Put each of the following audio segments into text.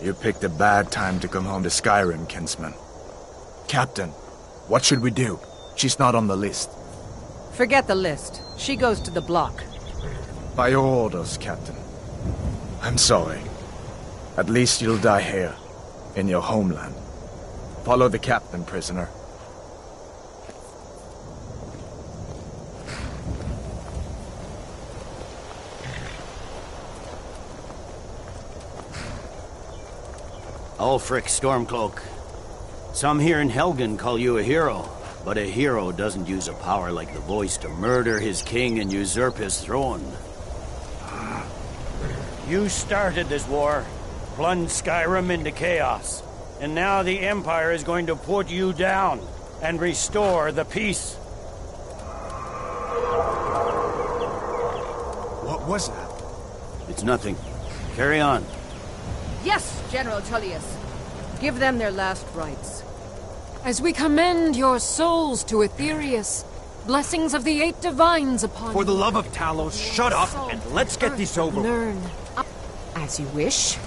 You picked a bad time to come home to Skyrim, kinsman. Captain, what should we do? She's not on the list. Forget the list. She goes to the block. By your orders, Captain. I'm sorry. At least you'll die here, in your homeland. Follow the captain, prisoner. Ulfric Stormcloak. Some here in Helgen call you a hero, but a hero doesn't use a power like the voice to murder his king and usurp his throne. You started this war, plunged Skyrim into chaos, and now the Empire is going to put you down and restore the peace. What was that? It's nothing. Carry on. Yes, General Tullius. Give them their last rites. As we commend your souls to Aetherius, blessings of the 8 divines upon For the you. love of Talos, shut up and let's get this over. Learn. As you wish.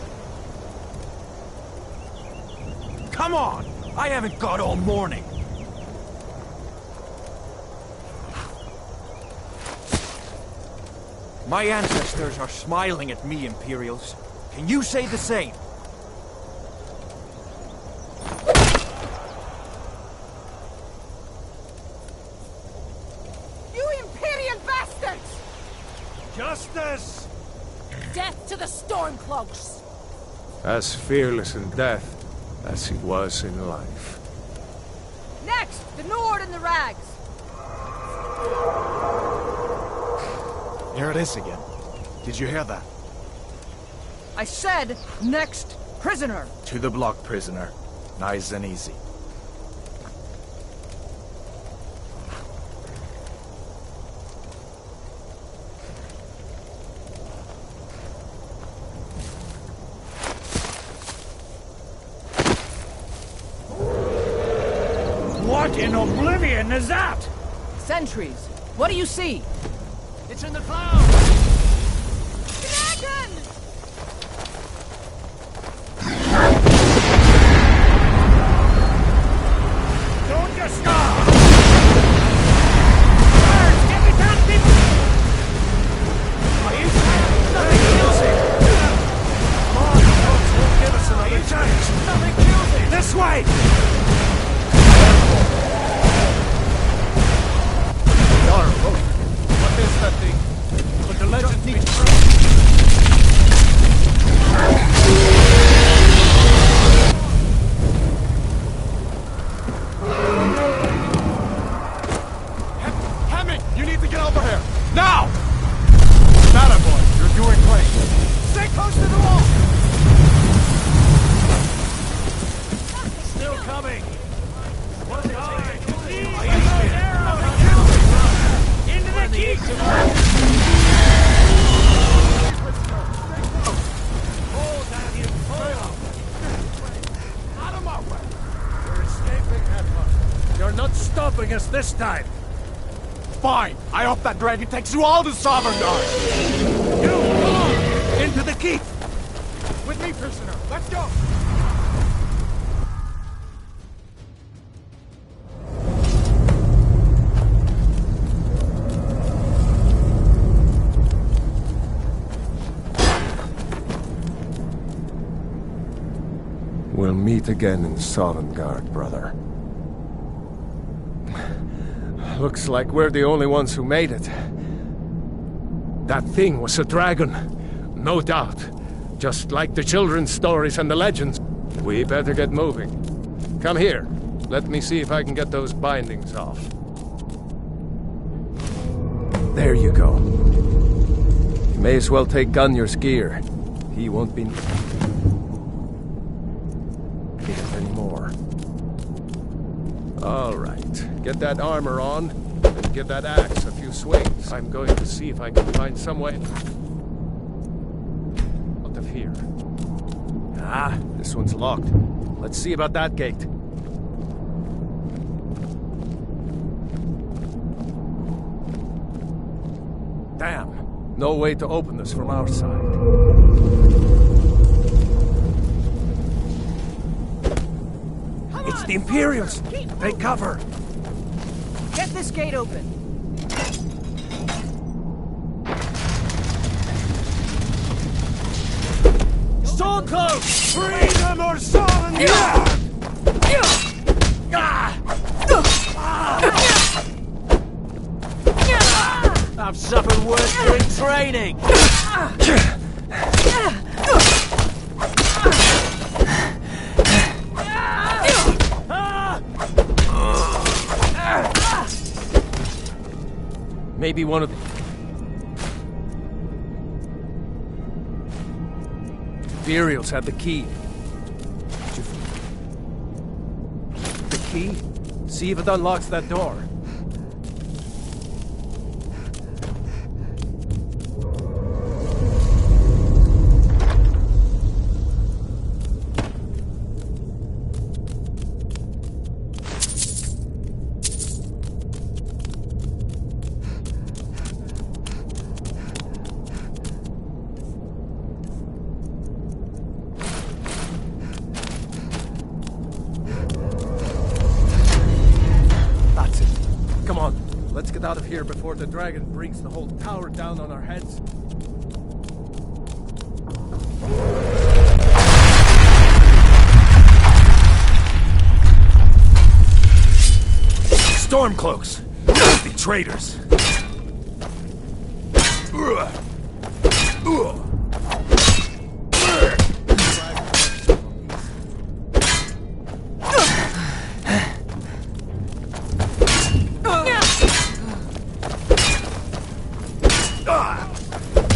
Come on! I haven't got all morning. My ancestors are smiling at me, Imperials. Can you say the same? You Imperial bastards! Justice! Death to the Stormcloaks! As fearless in death as he was in life. Next, the Nord and the Rags. Here it is again. Did you hear that? I said, next, prisoner. To the block, prisoner. Nice and easy. What in oblivion is that? Sentries, what do you see? It's in the clouds! Dragon! Don't just stop! Birds, get me down, people! Are you nothing kills him? Come on, folks, won't give us another chance. Nothing kills him! This way! What is that thing? But the legend needs proof. Hammond, you need to get over here! Now! Nada, boy, you're doing great. Stay close to the wall! Still coming! One time! Into the keep! Hold down, you fool! Out of my way! We're escaping, Headhunter. You're not stopping us this time! Fine! I hope that dragon takes you all to Sovngarde! You, come on! Into the keep! With me, prisoner! Let's go! We'll meet again in Sovngarde, brother. Looks like we're the only ones who made it. That thing was a dragon, no doubt. Just like the children's stories and the legends. We better get moving. Come here. Let me see if I can get those bindings off. There you go. You may as well take Gunnar's gear. He won't be needed anymore. All right. Get that armor on, and give that axe a few swings. I'm going to see if I can find some way out of here. Ah, this one's locked. Let's see about that gate. Damn. No way to open this from our side. It's the Imperials! Take cover! Get this gate open. Sword close! Freedom or sword! I've suffered worse during training! Maybe one of the Imperials had the key. The key? See if it unlocks that door. Let's get out of here before the dragon brings the whole tower down on our heads. Stormcloaks! The traitors!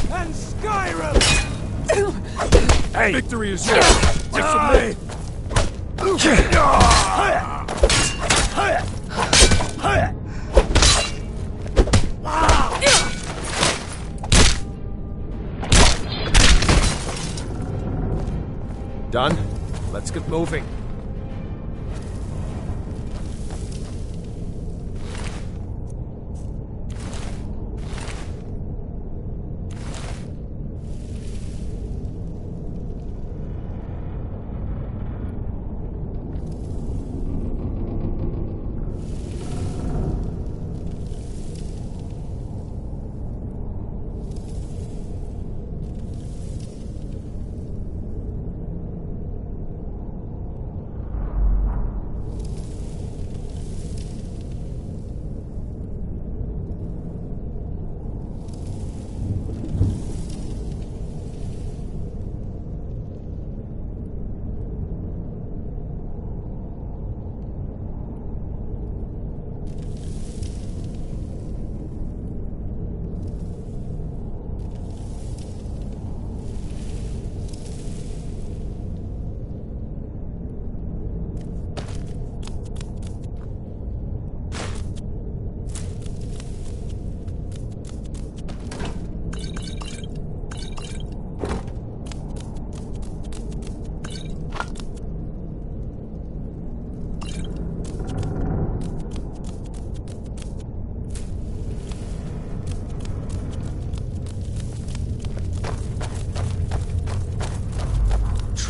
And Skyrim! Hey! Victory is yours! Listen to me! Done? Let's get moving.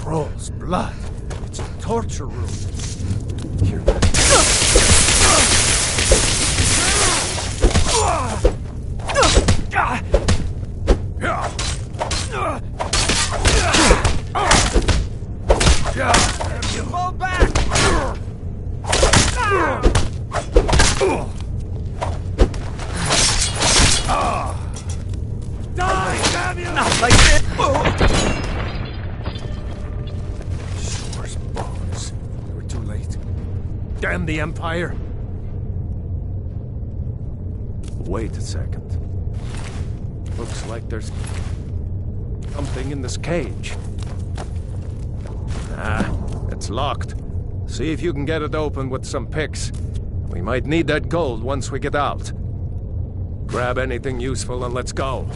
Troll's blood. It's a torture room. Here. You fall back! Die, damn you! Not like this! Shore's bones. We're too late. Damn the Empire! Wait a second. Looks like there's something in this cage. Ah, it's locked. See if you can get it open with some picks. We might need that gold once we get out. Grab anything useful and let's go.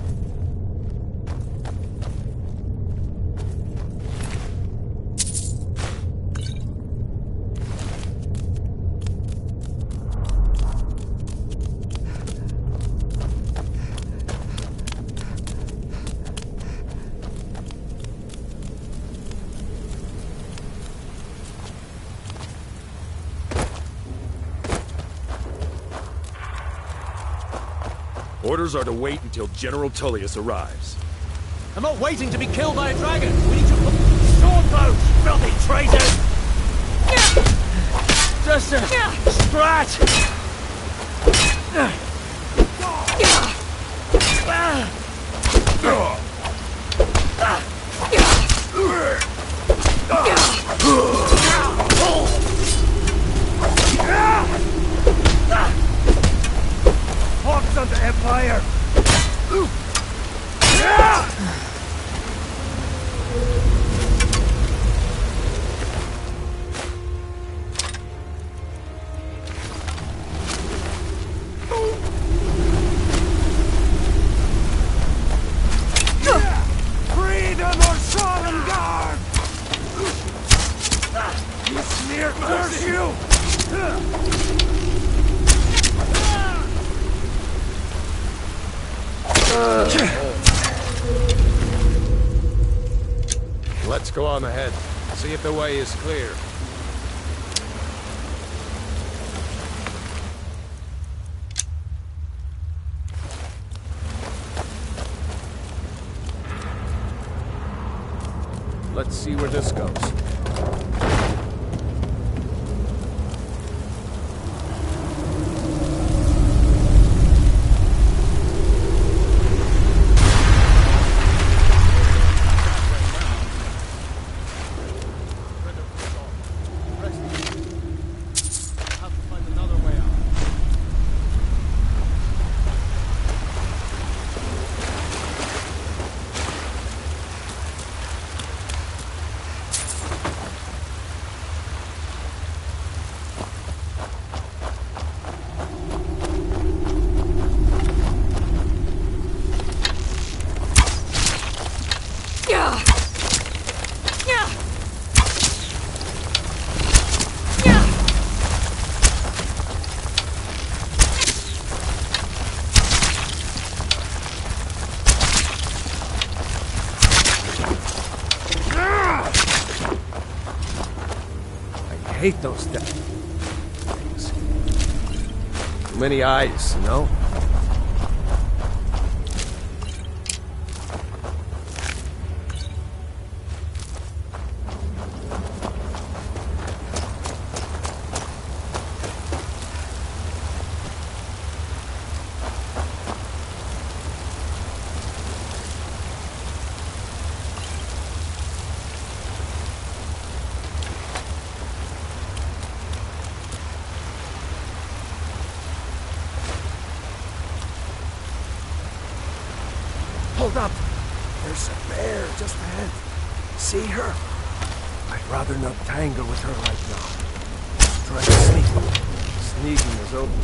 Orders are to wait until General Tullius arrives. I'm not waiting to be killed by a dragon. We need to sword those filthy traitors. Just a scratch. Hawks on the Empire. Freedom or Solengard! You smear curse you! Let's go on ahead. See if the way is clear. Let's see where this goes. I hate those things. Too many eyes, you know? Hold up! There's a bear just ahead. See her? I'd rather not tangle with her right now. Try to sneak. Sneaking is open.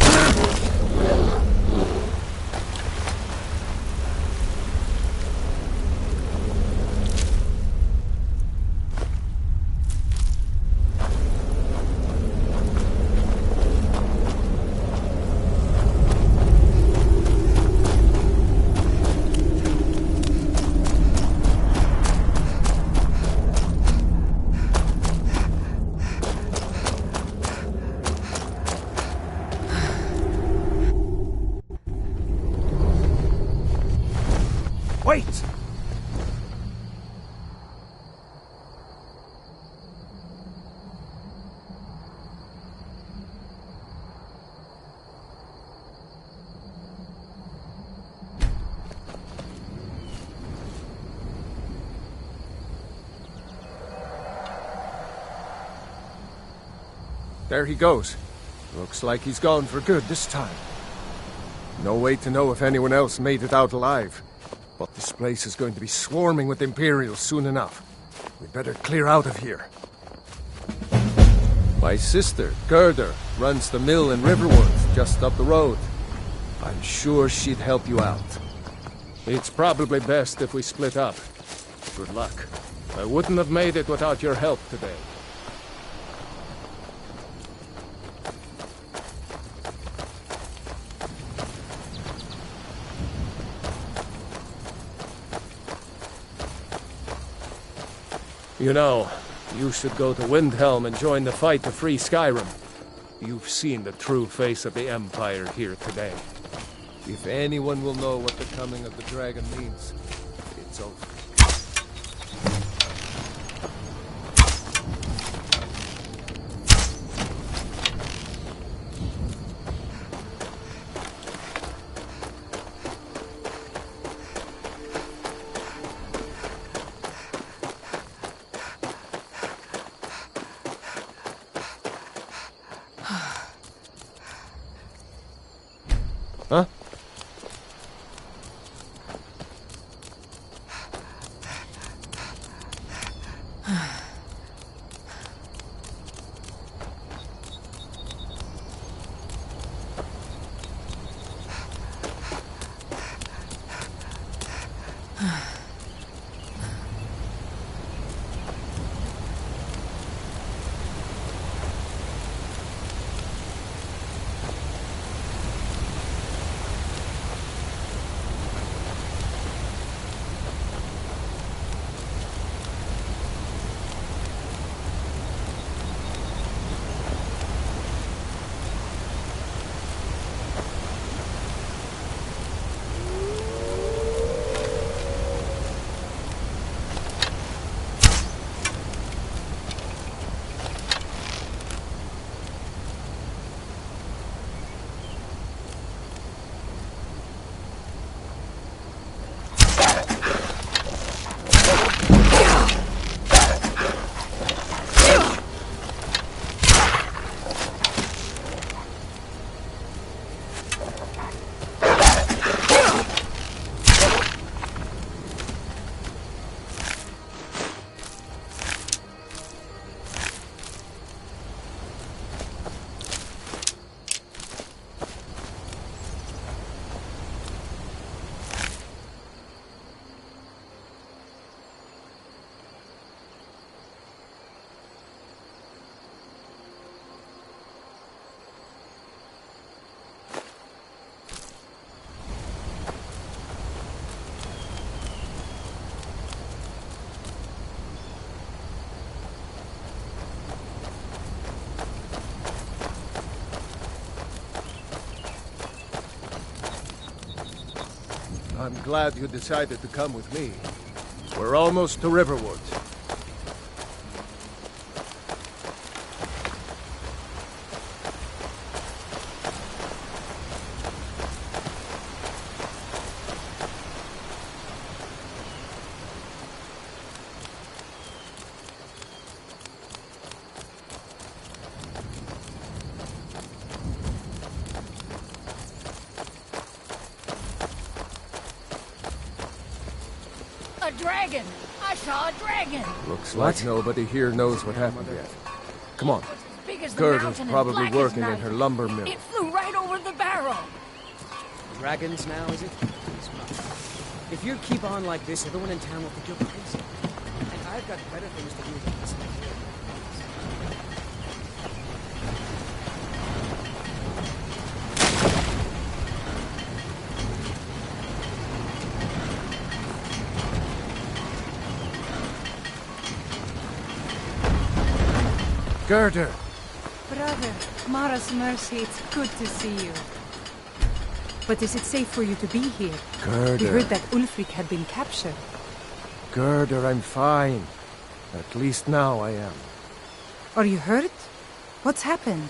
Wait! There he goes. Looks like he's gone for good this time. No way to know if anyone else made it out alive. But this place is going to be swarming with Imperials soon enough. We better clear out of here. My sister, Gerda, runs the mill in Riverwood, just up the road. I'm sure she'd help you out. It's probably best if we split up. Good luck. I wouldn't have made it without your help today. You know, you should go to Windhelm and join the fight to free Skyrim. You've seen the true face of the Empire here today. If anyone will know what the coming of the dragon means, it's over. Huh? I'm glad you decided to come with me. We're almost to Riverwood. A dragon! I saw a dragon! Looks like nobody here knows what happened yet. Come on. As big as the Gerda's mountain and probably black as working in night. her lumber mill. It flew right over the barrel! Dragons now, is it? If you keep on like this, everyone in town will think you're crazy. And I've got better things to do than listen to you. Gerda! Brother, Mara's mercy, it's good to see you. But is it safe for you to be here? Gerda. We heard that Ulfric had been captured. Gerda, I'm fine. At least now I am. Are you hurt? What's happened?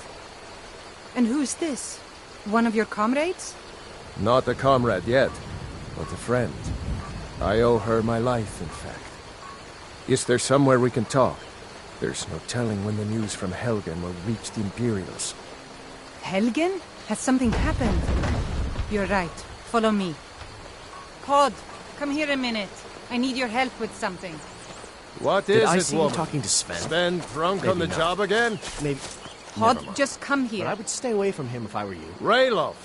And who's this? One of your comrades? Not a comrade yet, but a friend. I owe her my life, in fact. Is there somewhere we can talk? There's no telling when the news from Helgen will reach the Imperials. Helgen? Has something happened? You're right. Follow me. Pod, come here a minute. I need your help with something. What Did is I it, see you woman? talking to Sven? Sven drunk on the Maybe not. job again? Maybe. Pod, Never mind. just come But I here. would stay away from him if I were you. Rayloff,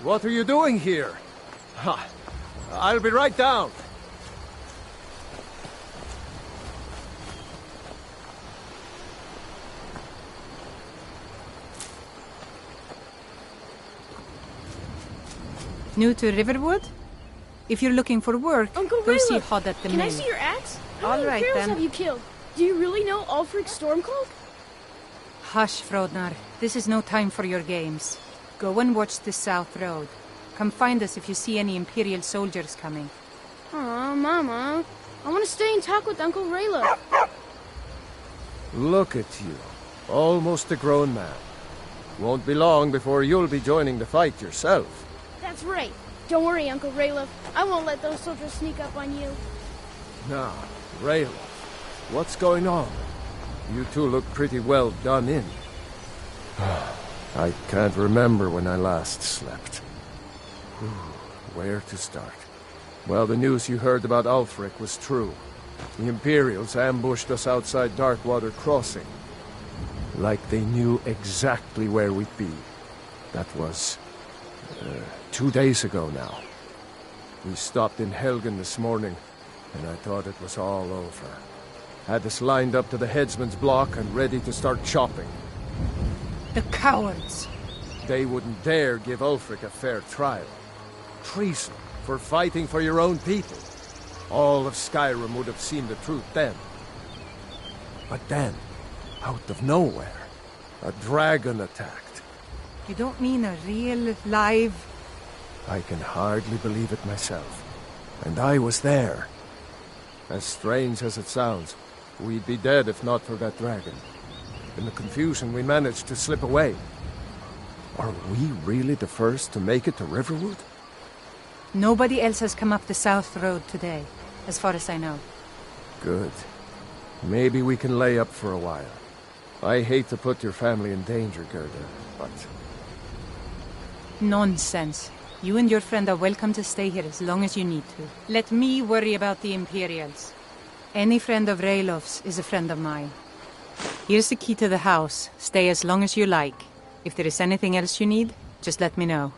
what are you doing here? Ha! I'll be right down. New to Riverwood? If you're looking for work, Uncle go see Rayloff, Hod at the can mill. I see your axe? How All many right, Imperials then. have you killed? Do you really know Ulfric's Stormcloak? Hush, Frodnar. This is no time for your games. Go and watch the South Road. Come find us if you see any Imperial soldiers coming. Aw, Mama. I want to stay and talk with Uncle Raylo. Look at you. Almost a grown man. Won't be long before you'll be joining the fight yourself. That's right. Don't worry, Uncle Raylo. I won't let those soldiers sneak up on you. Now, Raylo, what's going on? You two look pretty well done in. I can't remember when I last slept. Where to start? Well, the news you heard about Ulfric was true. The Imperials ambushed us outside Darkwater Crossing. Like they knew exactly where we'd be. That was 2 days ago now. We stopped in Helgen this morning, and I thought it was all over. Had us lined up to the headsman's block and ready to start chopping. The cowards! They wouldn't dare give Ulfric a fair trial. Treason for fighting for your own people. All of Skyrim would have seen the truth then. But then, out of nowhere, a dragon attacked. You don't mean a real, live... I can hardly believe it myself. And I was there. As strange as it sounds, we'd be dead if not for that dragon. In the confusion, we managed to slip away. Are we really the first to make it to Riverwood? Nobody else has come up the South Road today, as far as I know. Good. Maybe we can lay up for a while. I hate to put your family in danger, Gerda, but... Nonsense. You and your friend are welcome to stay here as long as you need to. Let me worry about the Imperials. Any friend of Raylof's is a friend of mine. Here's the key to the house. Stay as long as you like. If there is anything else you need, just let me know.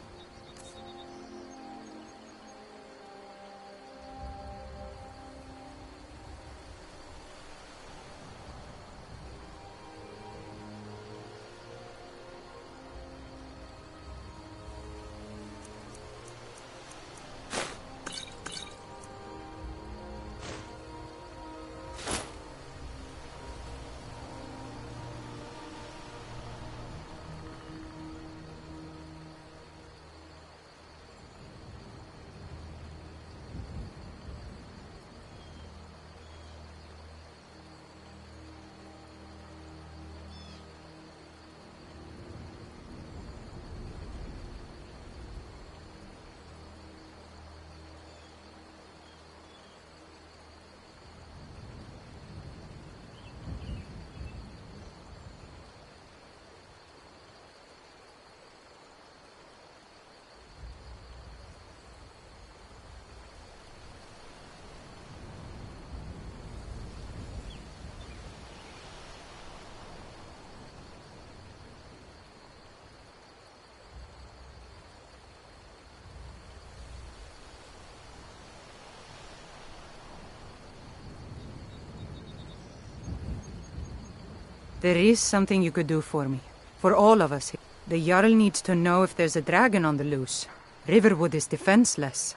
There is something you could do for me. For all of us. The Jarl needs to know if there's a dragon on the loose. Riverwood is defenseless.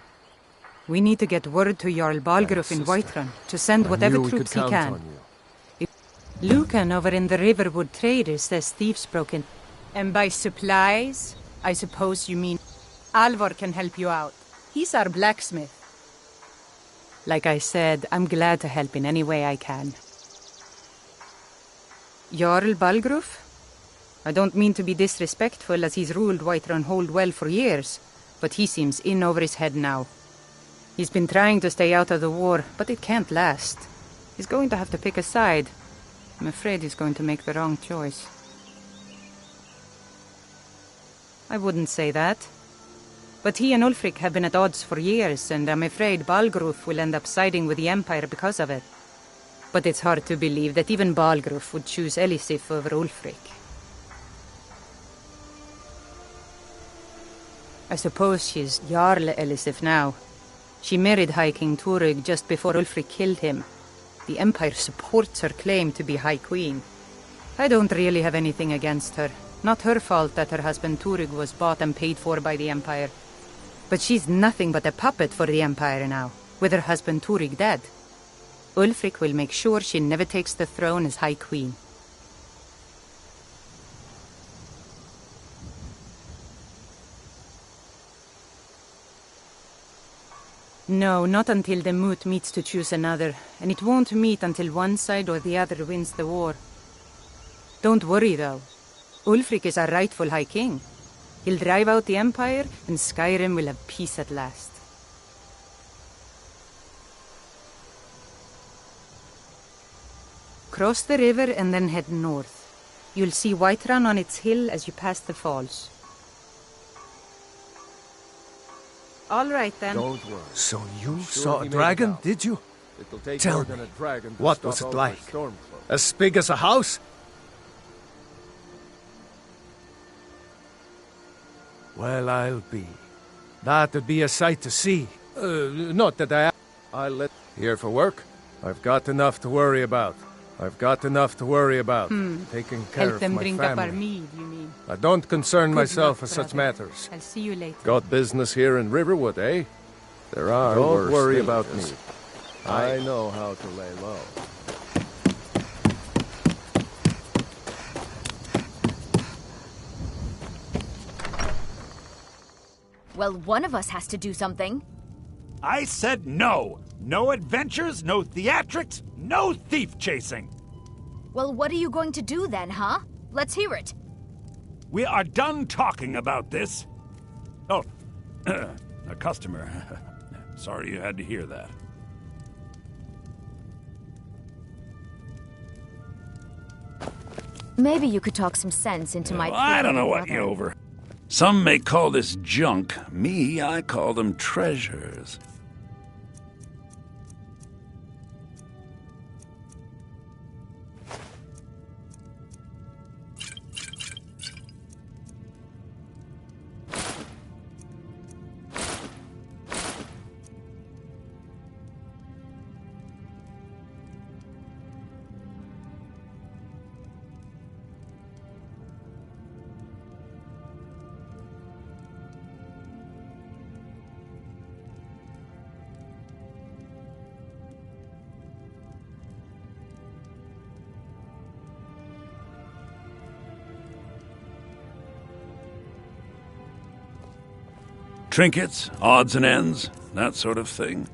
We need to get word to Jarl Balgruuf in Whiterun to send whatever troops he can. Lucan over in the Riverwood Traders says thieves broke in. And by supplies, I suppose you mean Alvor can help you out. He's our blacksmith. Like I said, I'm glad to help in any way I can. Jarl Balgruuf? I don't mean to be disrespectful as he's ruled Whiterun Hold well for years, but he seems in over his head now. He's been trying to stay out of the war, but it can't last. He's going to have to pick a side. I'm afraid he's going to make the wrong choice. I wouldn't say that. But he and Ulfric have been at odds for years, and I'm afraid Balgruuf will end up siding with the Empire because of it. But it's hard to believe that even Balgruuf would choose Elisif over Ulfric. I suppose she's Jarl Elisif now. She married High King Turig just before Ulfric killed him. The Empire supports her claim to be High Queen. I don't really have anything against her. Not her fault that her husband Turig was bought and paid for by the Empire. But she's nothing but a puppet for the Empire now, with her husband Turig dead. Ulfric will make sure she never takes the throne as High Queen. No, not until the moot meets to choose another, and it won't meet until one side or the other wins the war. Don't worry, though. Ulfric is our rightful High King. He'll drive out the Empire, and Skyrim will have peace at last. Cross the river and then head north. You'll see Whiterun on its hill as you pass the falls. All right, then. Don't worry. So you Sure saw he a made it dragon, out. did you? It'll take Tell more me, than a dragon to what stop was it all my like? stormcloaks. As big as a house? Well, I'll be. That'd be a sight to see. Not that I'll let... Here for work? I've got enough to worry about. Taking care Help of them my drink family. up our mead, you mean? I don't concern Good myself luck, with such brother. matters. I'll see you later. Got business here in Riverwood, eh? There are Don't worse worry things. about me. I know how to lay low. Well, one of us has to do something. I said no! No adventures, no theatrics, no thief chasing! Well, what are you going to do then, huh? Let's hear it. We are done talking about this. Oh, a customer. Sorry you had to hear that. Maybe you could talk some sense into my... Well, I don't know what you over. Some may call this junk. Me, I call them treasures. Trinkets, odds and ends, that sort of thing.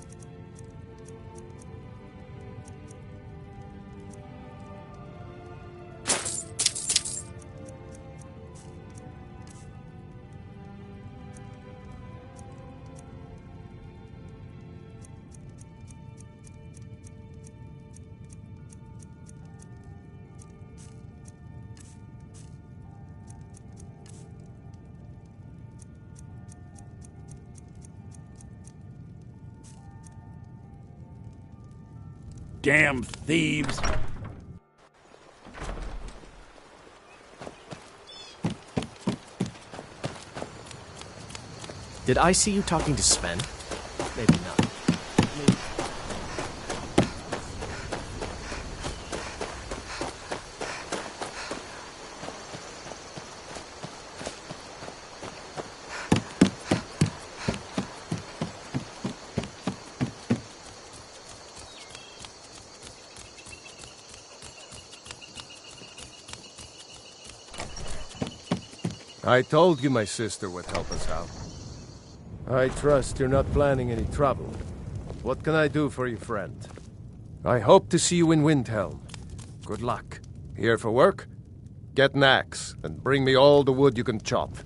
Damn thieves! Did I see you talking to Sven? Maybe not. I told you my sister would help us out. I trust you're not planning any trouble. What can I do for you, friend? I hope to see you in Windhelm. Good luck. Here for work? Get an axe, and bring me all the wood you can chop.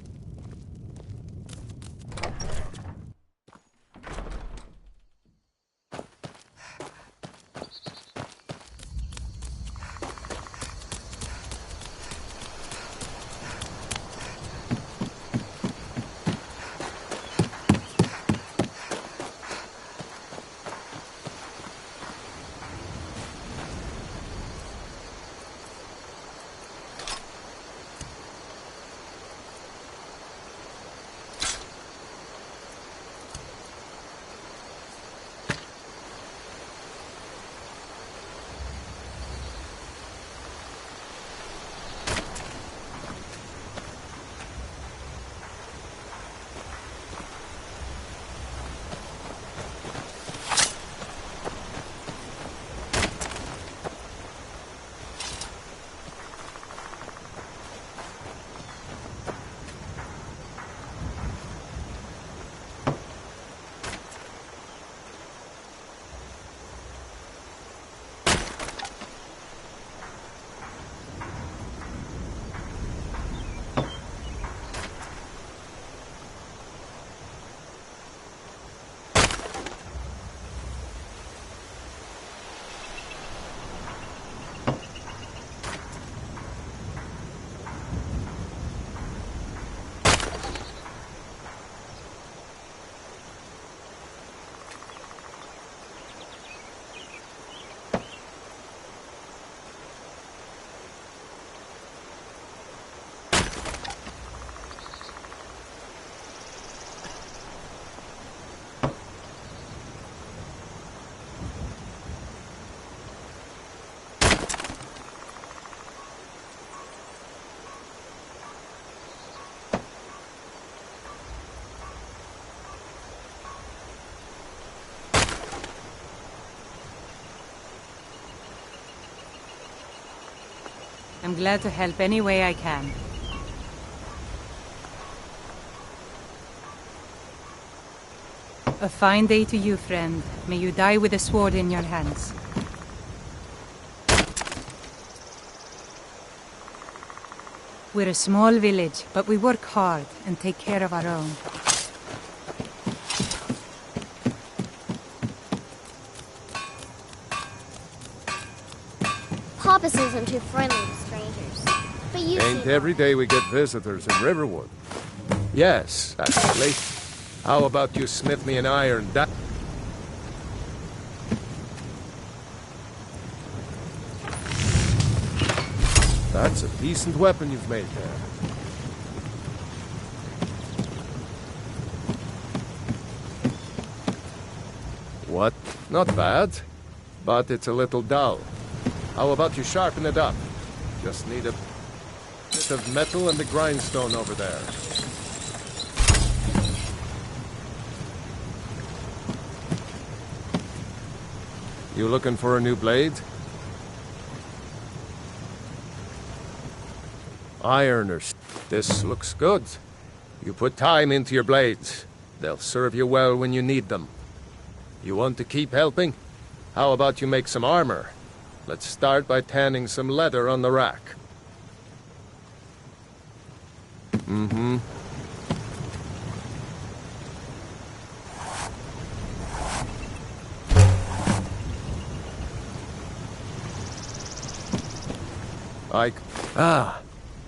I'm glad to help any way I can. A fine day to you, friend. May you die with a sword in your hands. We're a small village, but we work hard and take care of our own. Papas isn't too friendly with strangers. But you Ain't seem every day we get visitors in Riverwood. Yes, actually. How about you smith me an iron That's a decent weapon you've made there. What? Not bad, but it's a little dull. How about you sharpen it up? Just need a bit of metal and the grindstone over there. You looking for a new blade? Ironers. This looks good. You put time into your blades. They'll serve you well when you need them. You want to keep helping? How about you make some armor? Let's start by tanning some leather on the rack. Mm-hmm.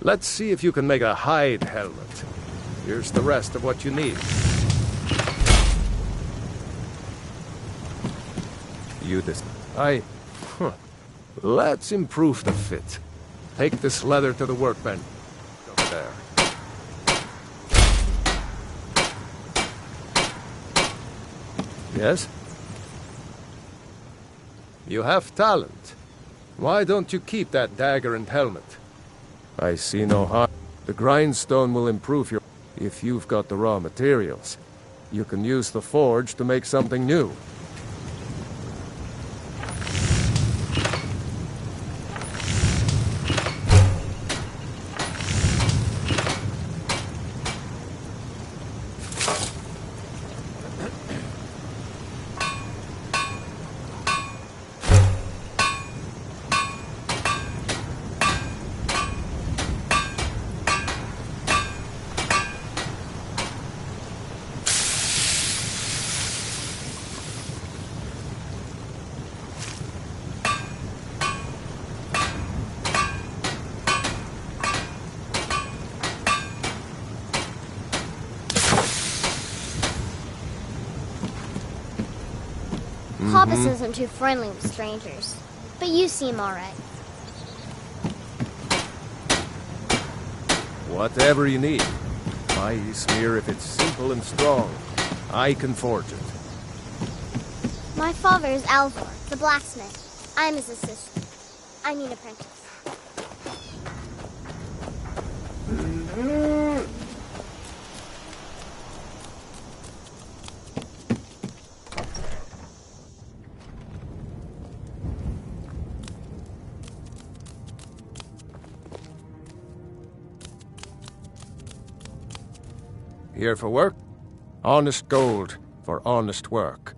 Let's see if you can make a hide helmet. Here's the rest of what you need. Let's improve the fit. Take this leather to the workbench. Over there. Yes? You have talent. Why don't you keep that dagger and helmet? I see no harm. The grindstone will improve your... If you've got the raw materials, you can use the forge to make something new. Papas isn't too friendly with strangers. But you seem alright. Whatever you need. My smear, if it's simple and strong, I can forge it. My father is Alvor, the blacksmith. I'm his assistant. I need an apprentice. Here for work? Honest gold for honest work.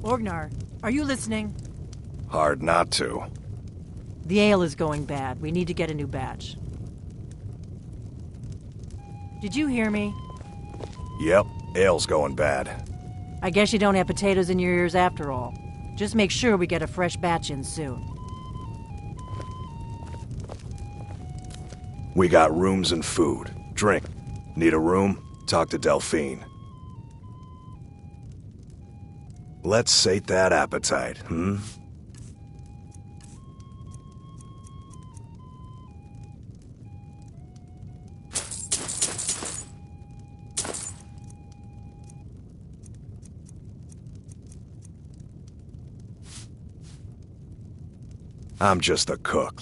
Orgnar, are you listening? Hard not to. The ale is going bad. We need to get a new batch. Did you hear me? Yep, ale's going bad. I guess you don't have potatoes in your ears after all. Just make sure we get a fresh batch in soon. We got rooms and food. Drink. Need a room? Talk to Delphine. Let's sate that appetite, hmm? I'm just a cook.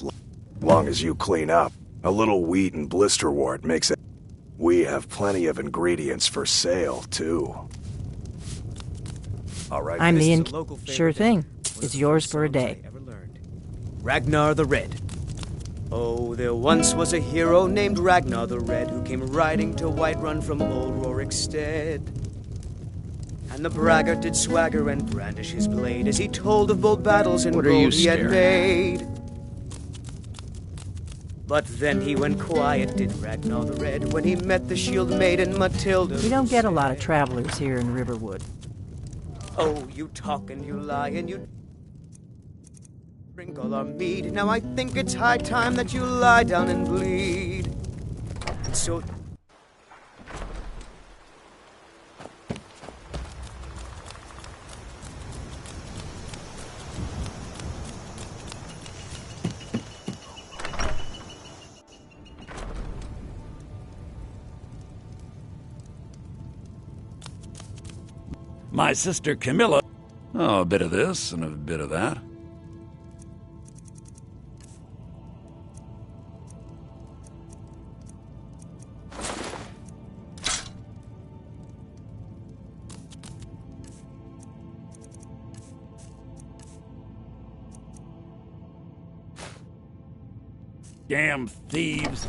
Long as you clean up, a little wheat and blister wart makes it. We have plenty of ingredients for sale, too. All right. I'm this the is inn. a local favorite Sure thing. One of It's the yours first for a songs day. I ever learned. Ragnar the Red. Oh, there once was a hero named Ragnar the Red who came riding to Whiterun from old Rorikstead. And the braggart did swagger and brandish his blade as he told of bold battles and What are you gold he had staring made. But then he went quiet, did Ragnar the Red, when he met the shield maiden Matilda. We don't get a lot of travelers here in Riverwood. Oh, you talk and you lie and you drink all our mead. Now I think it's high time that you lie down and bleed. And so... My sister Camilla. Oh, a bit of this and a bit of that. Damn thieves.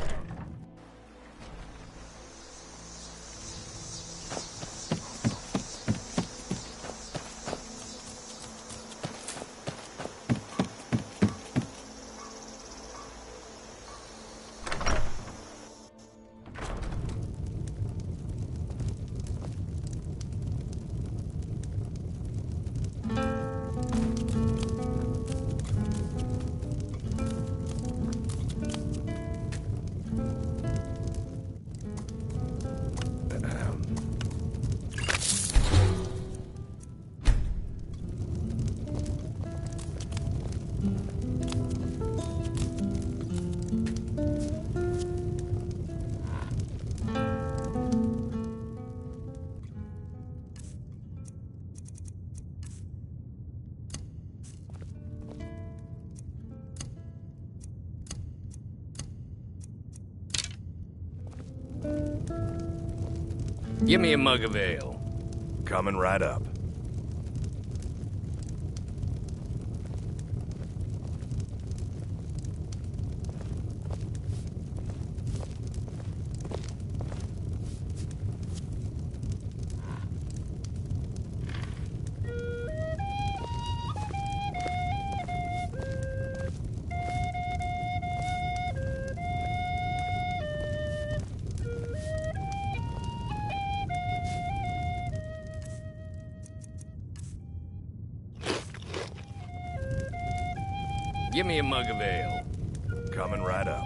Give me a mug of ale. Coming right up. Give me a mug of ale. Coming right up.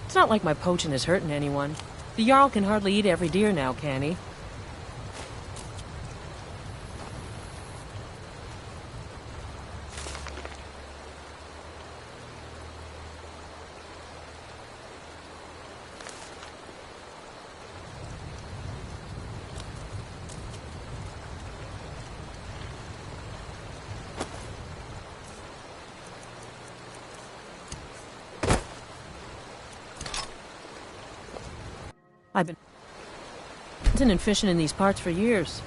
It's not like my poaching is hurting anyone. The Jarl can hardly eat every deer now, can he? I've been hunting and fishing in these parts for years.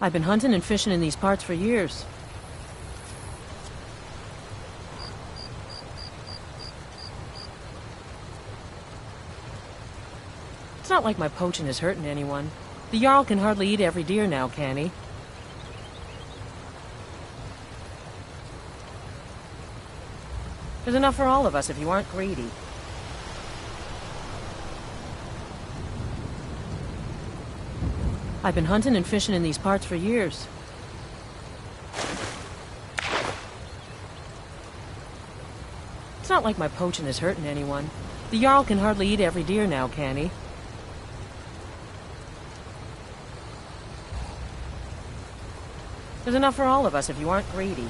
I've been hunting and fishing in these parts for years. It's not like my poaching is hurting anyone. The Jarl can hardly eat every deer now, can he? There's enough for all of us if you aren't greedy. I've been hunting and fishing in these parts for years. It's not like my poaching is hurting anyone. The Jarl can hardly eat every deer now, can he? There's enough for all of us if you aren't greedy.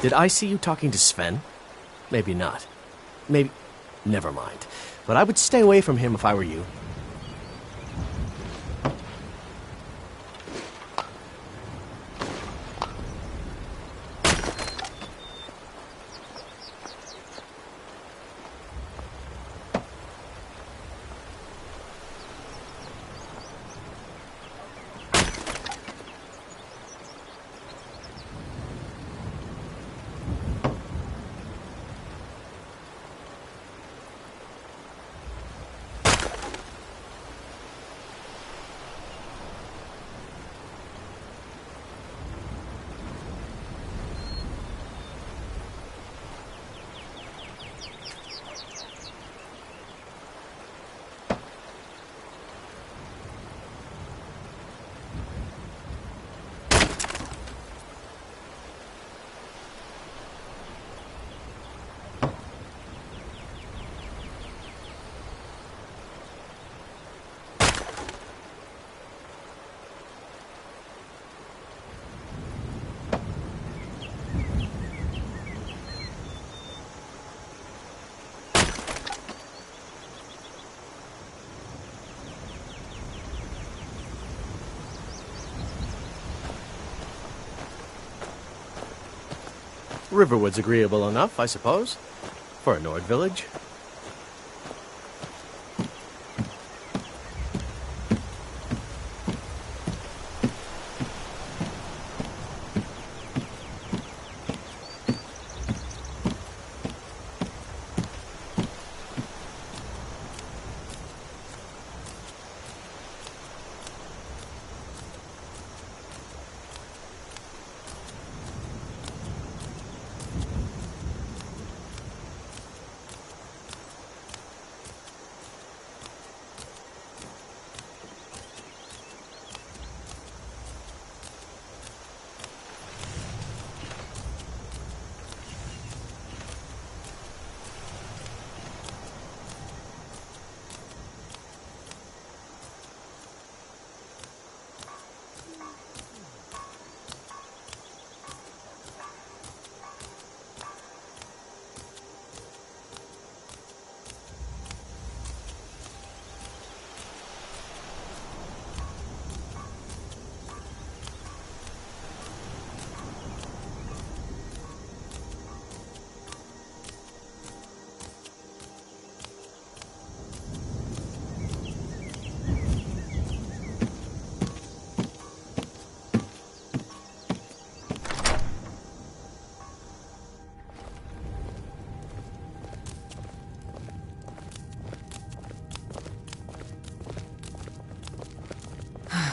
Did I see you talking to Sven? Maybe not. Maybe... Never mind. But I would stay away from him if I were you. Riverwood's agreeable enough, I suppose, for a Nord village.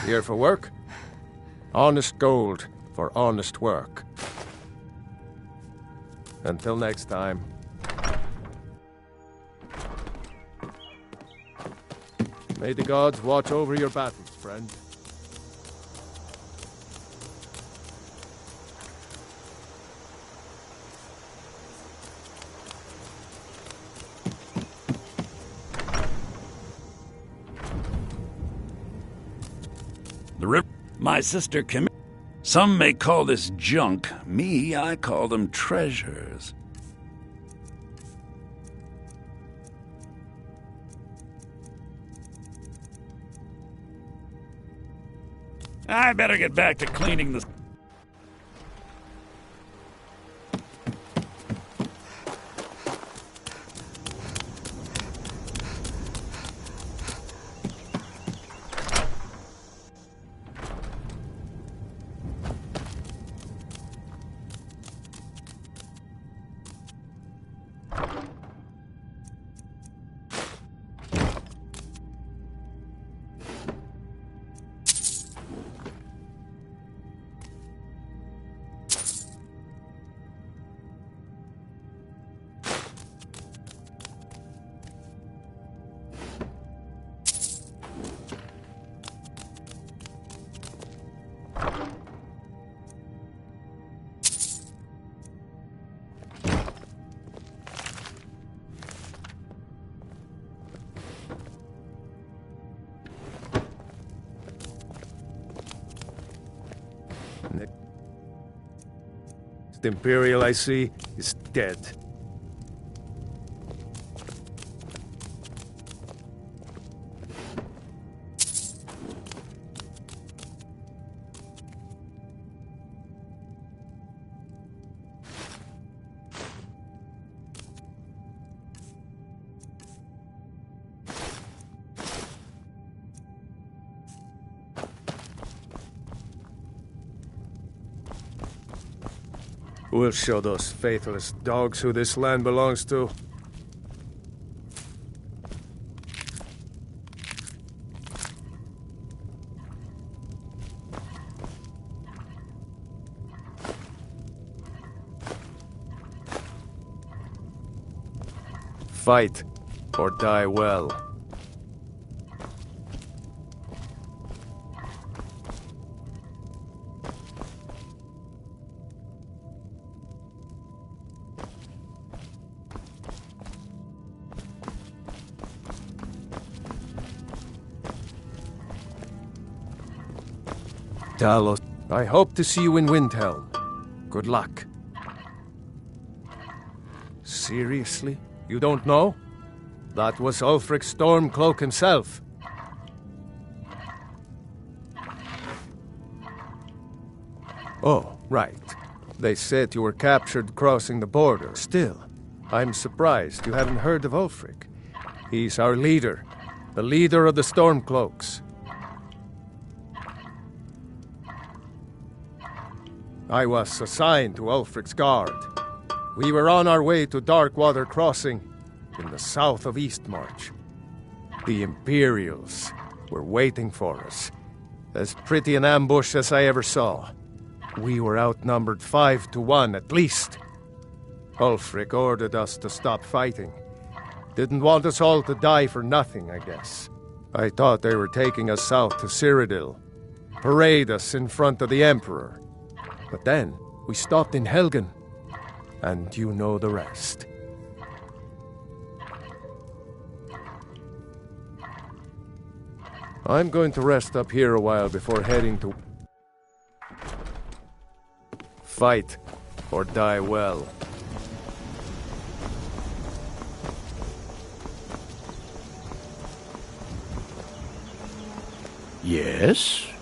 Here for work? Honest gold for honest work. Until next time. May the gods watch over your battles, friend. The river. My sister Camilla. Some may call this junk. Me, I call them treasures. I better get back to cleaning the... last Imperial I see is dead. We'll show those faithless dogs who this land belongs to. Fight or die well. Talos, I hope to see you in Windhelm. Good luck. Seriously? You don't know? That was Ulfric Stormcloak himself. Oh, right. They said you were captured crossing the border. Still, I'm surprised you haven't heard of Ulfric. He's our leader, the leader of the Stormcloaks. I was assigned to Ulfric's guard. We were on our way to Darkwater Crossing in the south of Eastmarch. The Imperials were waiting for us. As pretty an ambush as I ever saw. We were outnumbered 5 to 1 at least. Ulfric ordered us to stop fighting. Didn't want us all to die for nothing, I guess. I thought they were taking us south to Cyrodiil. Parade us in front of the Emperor. But then, we stopped in Helgen. And you know the rest. I'm going to rest up here a while before heading to... Fight or die well. Yes?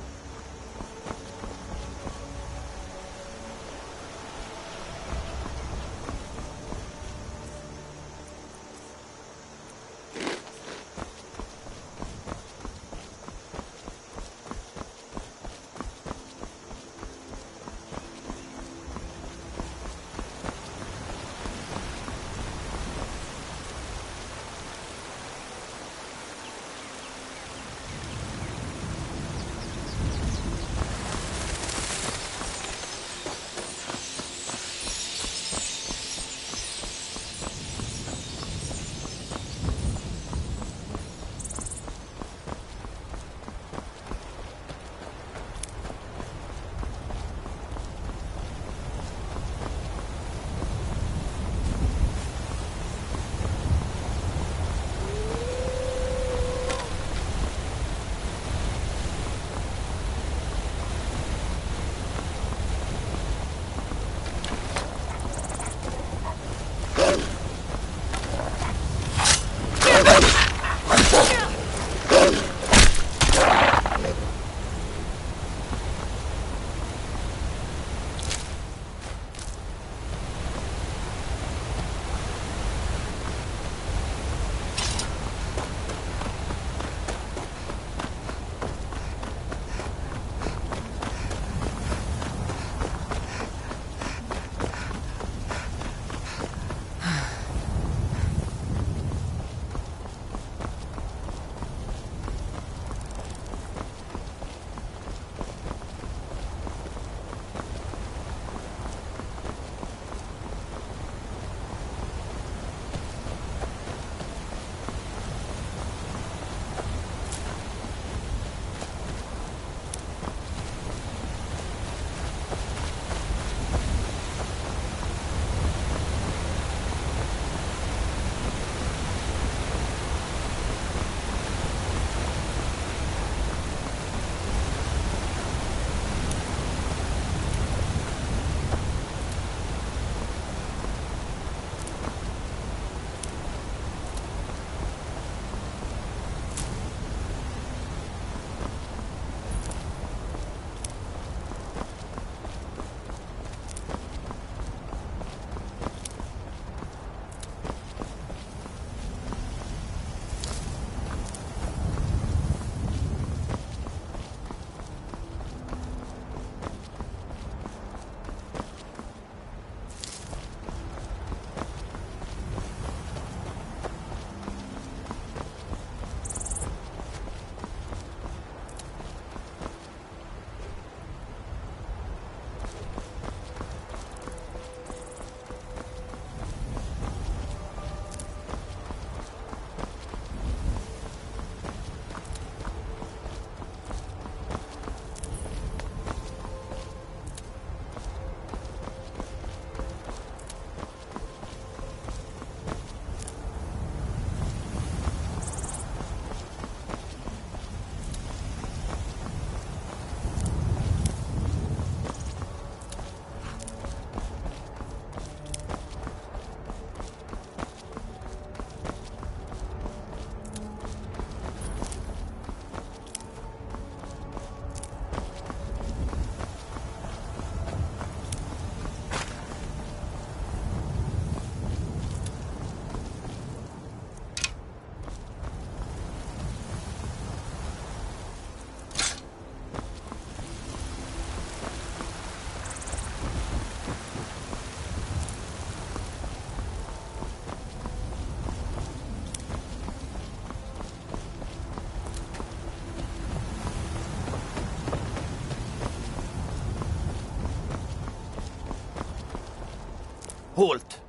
Halt!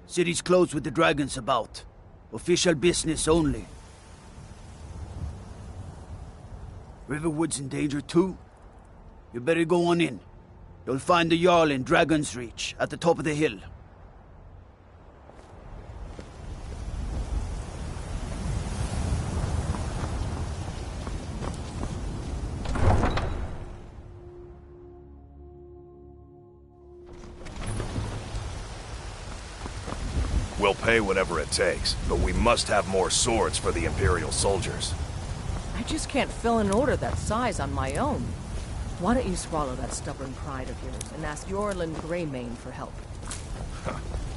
City's closed with the dragons about. Official business only. Riverwood's in danger too. You better go on in. You'll find the Jarl in Dragon's Reach, at the top of the hill. We'll pay whatever it takes, but we must have more swords for the Imperial soldiers. I just can't fill an order that size on my own. Why don't you swallow that stubborn pride of yours and ask Yorlin Greymane for help?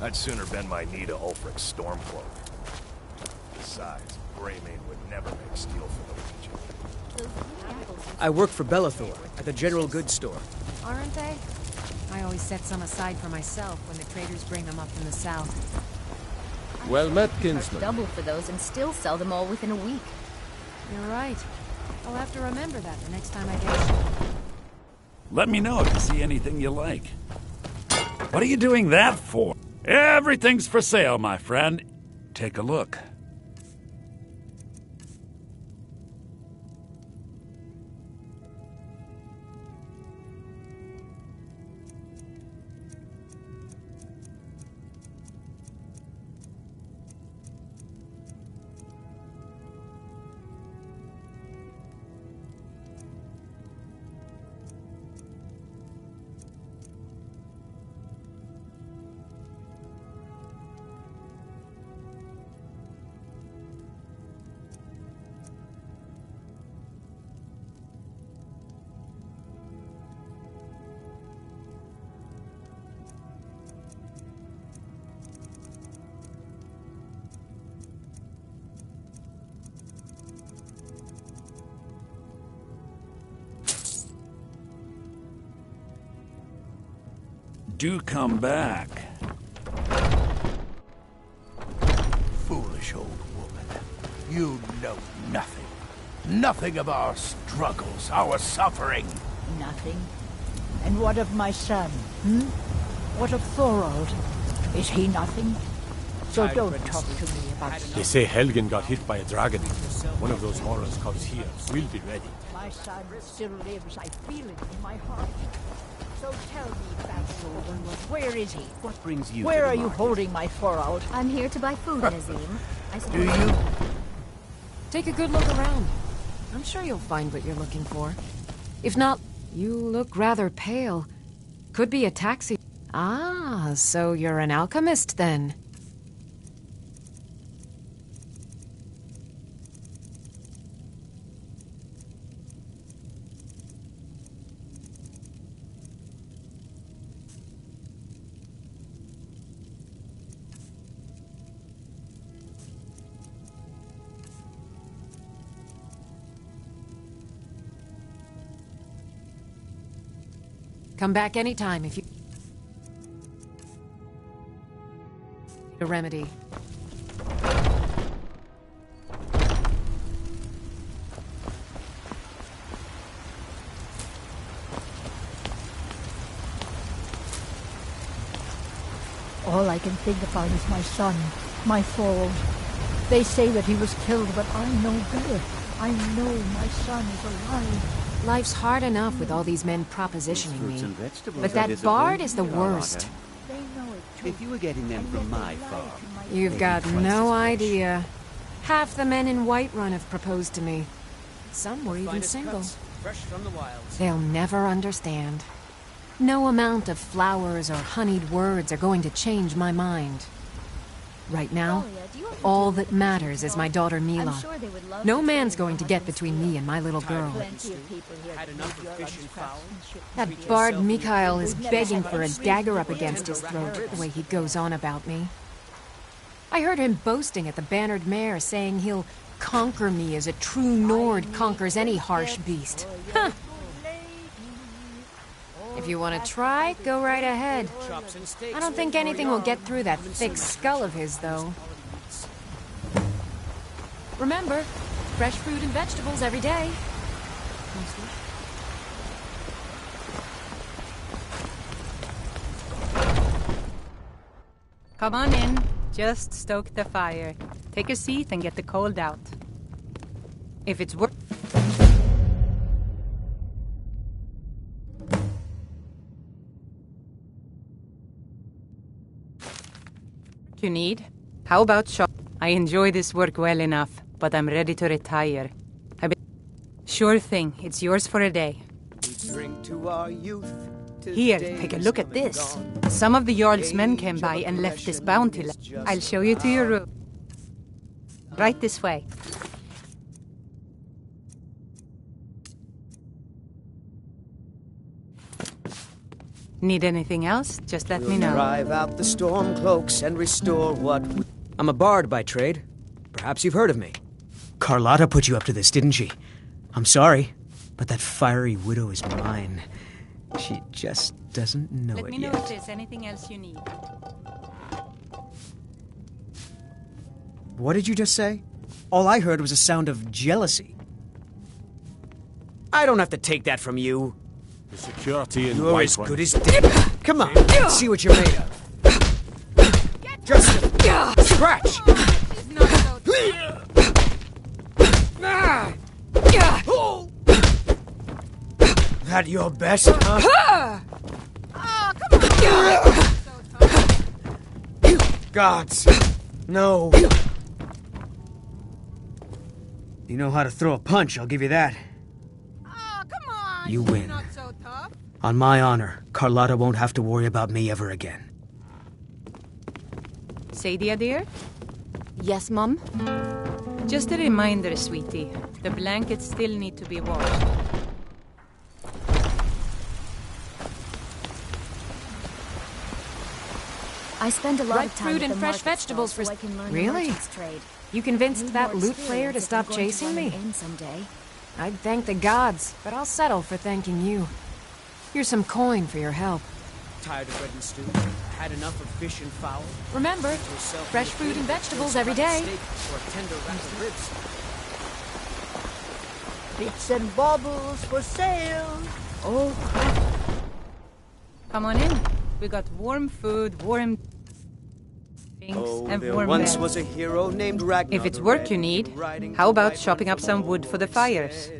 I'd sooner bend my knee to Ulfric's Stormcloak. Besides, Greymane would never make steel for the Legion. I work for Bellathor at the general goods store. Aren't they? I always set some aside for myself when the traders bring them up from the south. Well met, kinsman. Double for those and still sell them all within a week. You're right. I'll have to remember that the next time I get... Let me know if you see anything you like. What are you doing that for? Everything's for sale, my friend. Take a look. Do come back. Foolish old woman. You know nothing. Nothing of our struggles, our suffering. Nothing? And what of my son, What of Thorold? Is he nothing? So don't talk to me about... They say Helgen got hit by a dragon. One of those horrors comes here. We'll be ready. My son still lives. I feel it in my heart. So tell me, Batsolden, where is he? What brings you Where to the are you market? holding my Thorold? I'm here to buy food, Nazim. I Do suppose. you? Take a good look around. I'm sure you'll find what you're looking for. If not, you look rather pale. Could be a taxi. Ah, so you're an alchemist then. Come back anytime if you... A remedy. All I can think about is my son, my Thorold. They say that he was killed, but I know better. I know my son is alive. Life's hard enough with all these men propositioning Fruits me. and vegetables But are that bard is the disappointing, worst. They know it too. If you were getting them from my farm, You've got no idea. Half the men in Whiterun have proposed to me. Some were even Finest single. cuts, fresh from the wilds. They'll never understand. No amount of flowers or honeyed words are going to change my mind. Right now, all that matters is my daughter Mila. No man's going to get between me and my little girl. Had enough of fish and fowl. That bard Mikhail is begging for a dagger up against his throat, the way he goes on about me. I heard him boasting at the Bannered Mare, saying he'll conquer me as a true Nord conquers any harsh beast. Huh. If you want to try, go right ahead. I don't think anything will get through that thick skull of his, though. Remember, fresh fruit and vegetables every day. Come on in. Just stoke the fire. Take a seat and get the cold out. If it's work you need, how about shop? I enjoy this work well enough, but I'm ready to retire. Sure thing, it's yours for a day. Drink to our youth. Here, take a look at this. Some of the Jarl's men came by and left this bounty. I'll show you to your room. Right this way. Need anything else? Just let me know. Drive out the storm cloaks and restore what... I'm a bard by trade. Perhaps you've heard of me. Carlotta put you up to this, didn't she? I'm sorry, but that fiery widow is mine. She just doesn't know Let it me know yet. if there's anything else you need. What did you just say? All I heard was a sound of jealousy. I don't have to take that from you. The security in You're White as One. good as dead. Come on, let's see what you're made of. Just scratch. That your best, huh? Gods, no. You know how to throw a punch, I'll give you that. You win. On my honor, Carlotta won't have to worry about me ever again. Sadia, dear? Yes, Mum? Just a reminder, sweetie. The blankets still need to be washed. I spend a lot Ripe of time fruit at and the fresh market vegetables stall for... so I can learn the Really? merchant's trade. You convinced Need that more loot player to experience if stop I'm going to chasing run me? an inn someday. I'd thank the gods, but I'll settle for thanking you. Here's some coin for your help. Tired of bread and stew? Had enough of fish and fowl? Remember, Yourself fresh a fruit and clean vegetables roast every cut day. steak or a tender rack of ribs. Bits and baubles for sale. Oh, crap. Come on in. We got warm food, warm drinks, Oh, and there warm once beds. was a hero named Ragnar. If it's the work Red, you need, riding how to about White chopping Run up from some wood for the fires?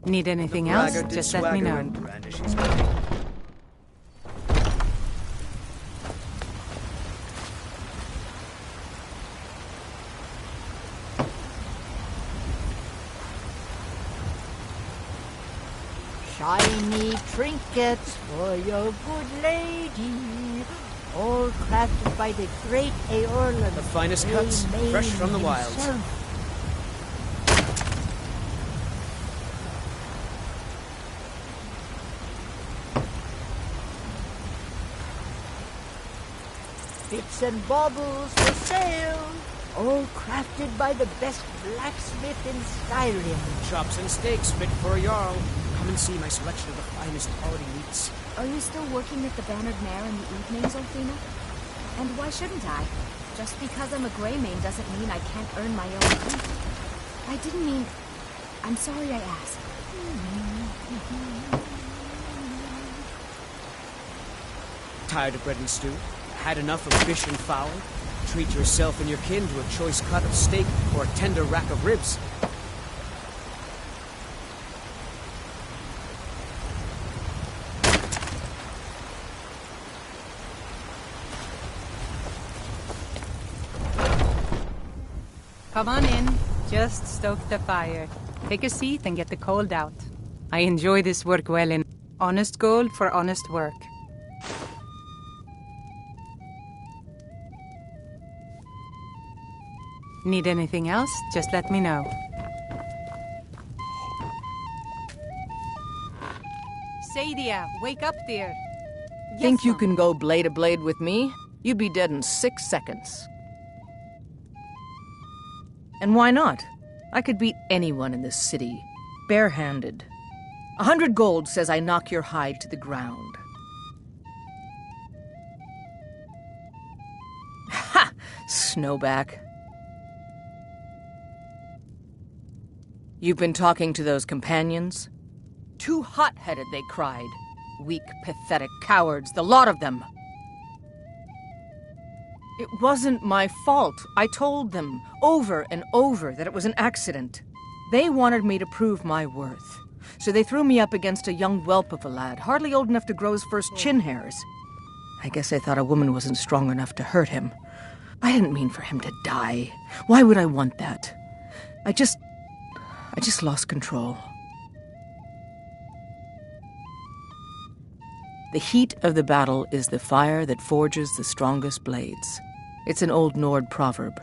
Need anything else? Braggart did Just let me swagger know. and brandish his blade. Shiny trinkets for your good lady. All crafted by the great Eorlan. The finest cuts, Grey fresh Mane from the wilds. himself. Bits and baubles for sale. All crafted by the best blacksmith in Skyrim. Chops and steaks fit for a jarl. Come and see my selection of the finest quality meats. Are you still working at the Bannered Mare in the evenings, Olfina? And why shouldn't I? Just because I'm a Greymane doesn't mean I can't earn my own food. I didn't mean... I'm sorry I asked. Tired of bread and stew? Had enough of fish and fowl? Treat yourself and your kin to a choice cut of steak or a tender rack of ribs. Come on in. Just stoke the fire. Take a seat and get the cold out. I enjoy this work well in honest gold for honest work. Need anything else? Just let me know. Sadia, wake up there. Think you can go blade to blade with me? You'd be dead in 6 seconds. And why not? I could beat anyone in this city, barehanded. 100 gold says I knock your hide to the ground. Ha! Snowback. You've been talking to those companions? Too hot-headed, they cried. Weak, pathetic cowards, the lot of them. It wasn't my fault. I told them over and over that it was an accident. They wanted me to prove my worth. So they threw me up against a young whelp of a lad, hardly old enough to grow his first chin hairs. I guess they thought a woman wasn't strong enough to hurt him. I didn't mean for him to die. Why would I want that? I just lost control. The heat of the battle is the fire that forges the strongest blades. It's an old Nord proverb.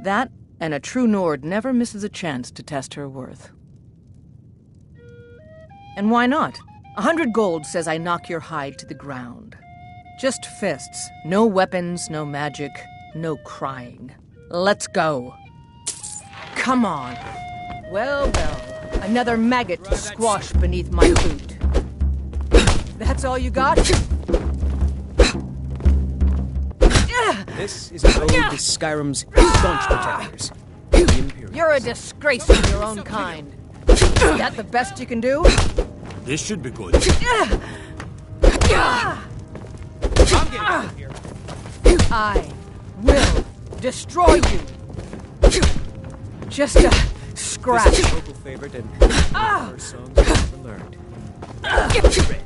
That, and a true Nord never misses a chance to test her worth. And why not? 100 gold says I knock your hide to the ground. Just fists. No weapons, no magic, no crying. Let's go. Come on. Well, well. Another maggot to squash beneath my boot. That's all you got? This is an ode to Skyrim's staunch protectors. You're a disgrace to your own kind. Is that the best you can do? This should be good. I will destroy you. Just a scratch. This is a local favorite and one of our songs I've never learned. Get red.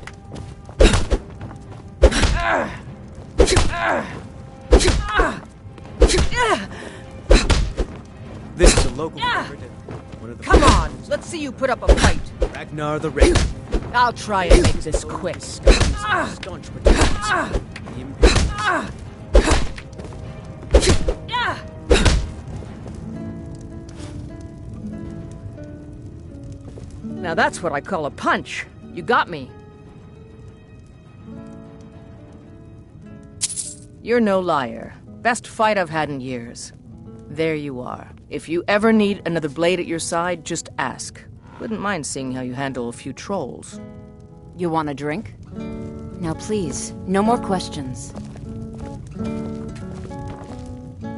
This is a local favorite and one of the Come on, let's see you put up a fight. Ragnar the Red. I'll try and make this quick. Staunch protectors. The Imperials. Now that's what I call a punch. You got me. You're no liar. Best fight I've had in years. There you are. If you ever need another blade at your side, just ask. Wouldn't mind seeing how you handle a few trolls. You want a drink? Now please, no more questions.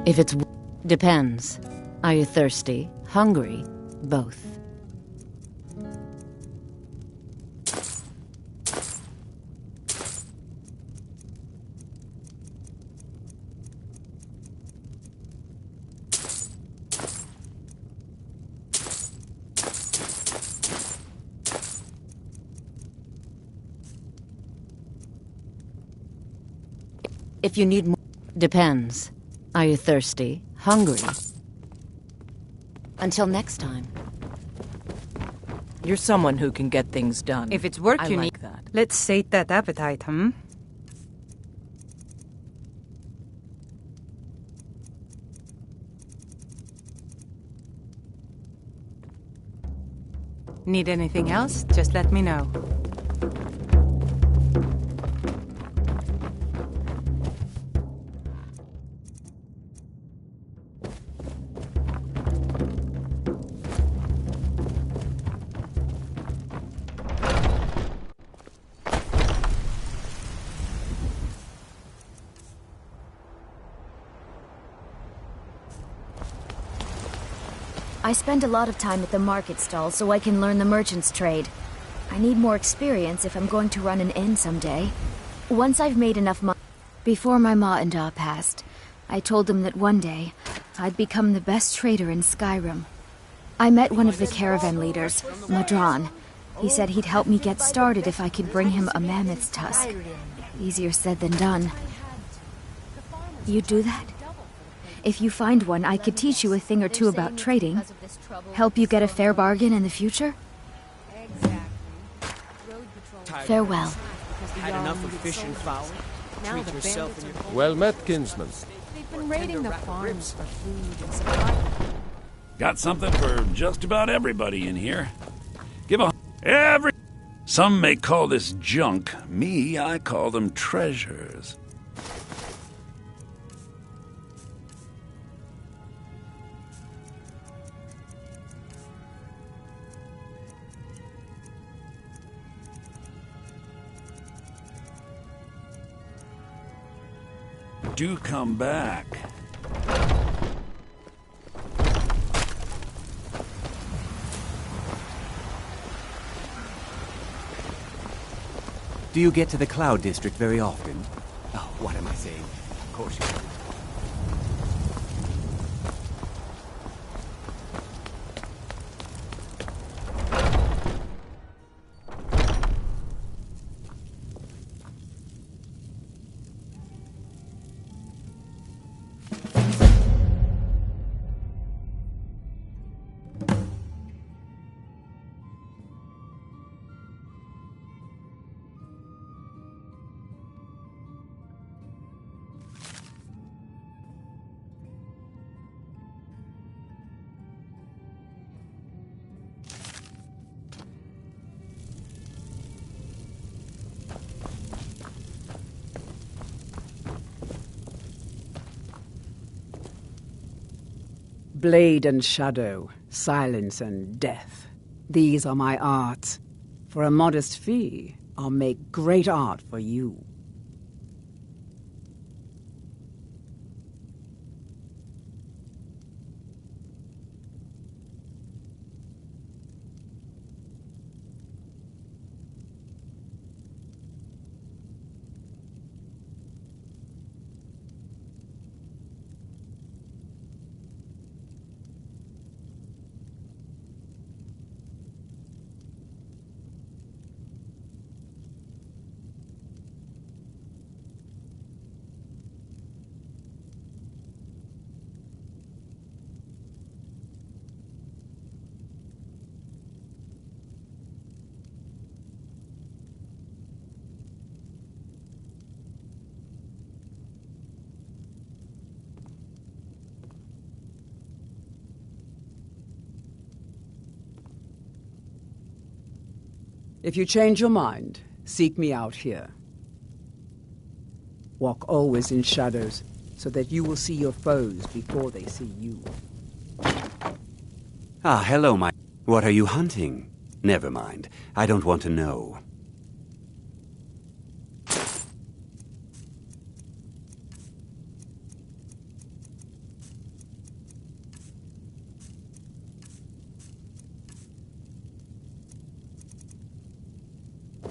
If it's... Depends. Are you thirsty? Hungry? Both. If you need more... Depends. Are you thirsty? Hungry? Until next time. You're someone who can get things done. If it's work I you like need, that. let's sate that appetite, hmm? Need anything else? Just let me know. I spend a lot of time at the market stall so I can learn the merchant's trade. I need more experience if I'm going to run an inn someday. Once I've made enough money... Before my ma and Da passed, I told them that one day, I'd become the best trader in Skyrim. I met one of the caravan leaders, Madron. He said he'd help me get started if I could bring him a mammoth's tusk. Easier said than done. You'd do that? If you find one, I could teach you a thing or two about trading. Help you get a fair bargain in the future? Farewell. Had enough of fish and fowl? Treat yourself and your... Well met, kinsman. They've been raiding the farms for food and supply. Got something for just about everybody in here. Give a... every... Some may call this junk. Me, I call them treasures. Do come back. Do you get to the Cloud District very often? Oh, what am I saying? Of course you do. Blade and shadow, silence and death. These are my arts. For a modest fee, I'll make great art for you. If you change your mind, seek me out here. Walk always in shadows, so that you will see your foes before they see you. Ah, hello, my... What are you hunting? Never mind. I don't want to know.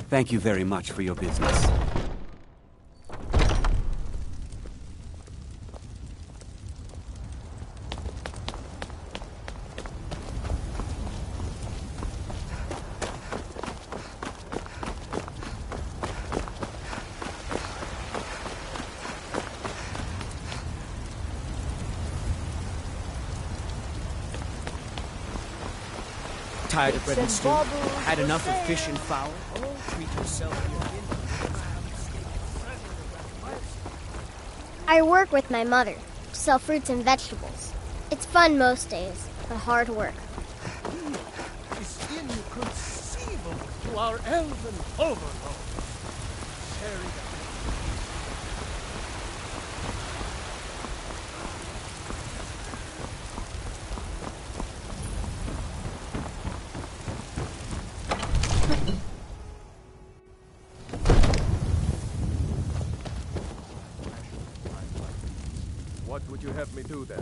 Thank you very much for your business. Tired of bread and stew? Had enough of fish and fowl? Treat yourself to your dinner. I work with my mother to sell fruits and vegetables. It's fun most days, but hard work. It's inconceivable to our elven overlord. Tearing What would you have me do then?